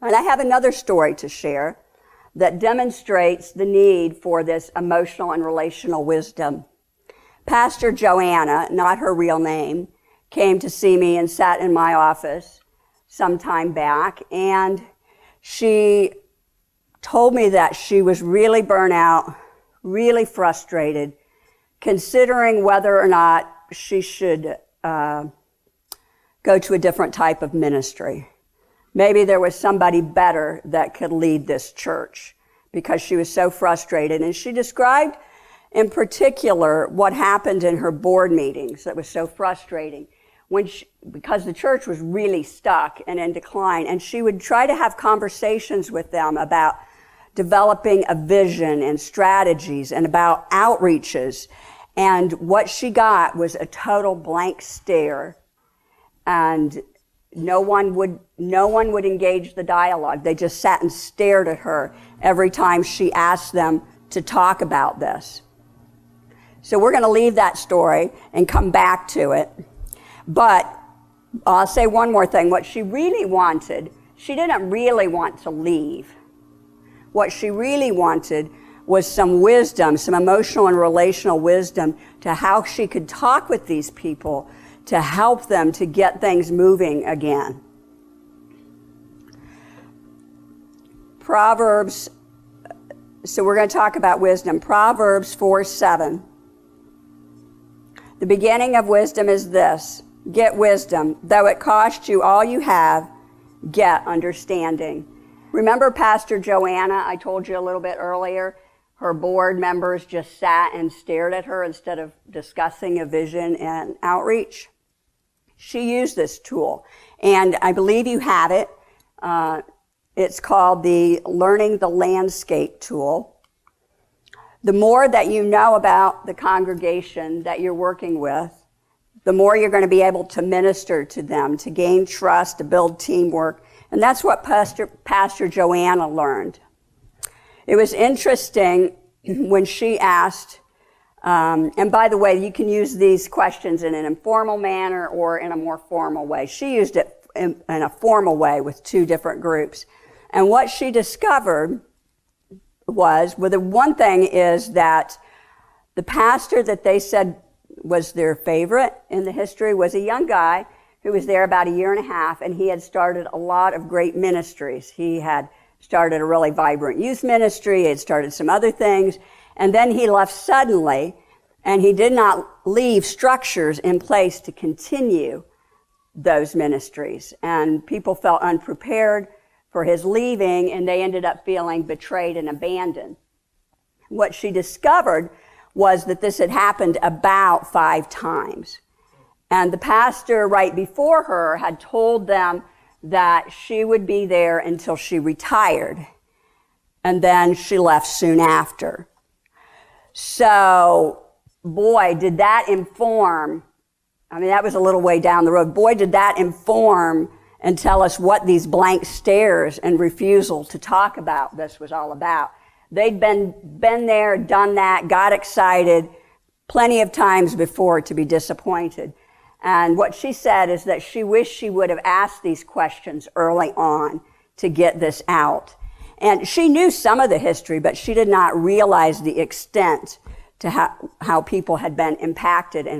And I have another story to share that demonstrates the need for this emotional and relational wisdom. Pastor Joanna, not her real name, came to see me and sat in my office some time back, and she told me that she was really burnt out, really frustrated, considering whether or not she should go to a different type of ministry. Maybe there was somebody better that could lead this church, because she was so frustrated. And she described in particular what happened in her board meetings that was so frustrating because the church was really stuck and in decline. And she would try to have conversations with them about developing a vision and strategies and about outreaches. And what she got was a total blank stare, and no one would engage the dialogue. They just sat and stared at her every time she asked them to talk about this. So we're going to leave that story and come back to it. But I'll say one more thing. What she really wanted, she didn't really want to leave. What she really wanted was some wisdom, some emotional and relational wisdom to how she could talk with these people to help them to get things moving again. Proverbs, so we're going to talk about wisdom. Proverbs 4:7. The beginning of wisdom is this: get wisdom. Though it cost you all you have, get understanding. Remember Pastor Joanna, I told you a little bit earlier, her board members just sat and stared at her instead of discussing a vision and outreach. She used this tool, and I believe you have it. It's called the Learning the Landscape tool. The more that you know about the congregation that you're working with, the more you're going to be able to minister to them, to gain trust, to build teamwork. And that's what Pastor Joanna learned. It was interesting when she asked, and by the way, you can use these questions in an informal manner or in a more formal way. She used it in a formal way with two different groups. And what she discovered was, well, the one thing is that the pastor that they said was their favorite in the history was a young guy who was there about a year and a half, and he had started a lot of great ministries. He had started a really vibrant youth ministry, he had started some other things, and then he left suddenly, and he did not leave structures in place to continue those ministries. And people felt unprepared for his leaving, and they ended up feeling betrayed and abandoned. What she discovered was that this had happened about 5 times. And the pastor right before her had told them that she would be there until she retired. And then she left soon after. So, boy, did that inform, I mean, that was a little way down the road. Boy, did that inform and tell us what these blank stares and refusal to talk about this was all about. They'd been there, done that, got excited plenty of times before to be disappointed. And what she said is that she wished she would have asked these questions early on to get this out. And she knew some of the history, but she did not realize the extent to how people had been impacted and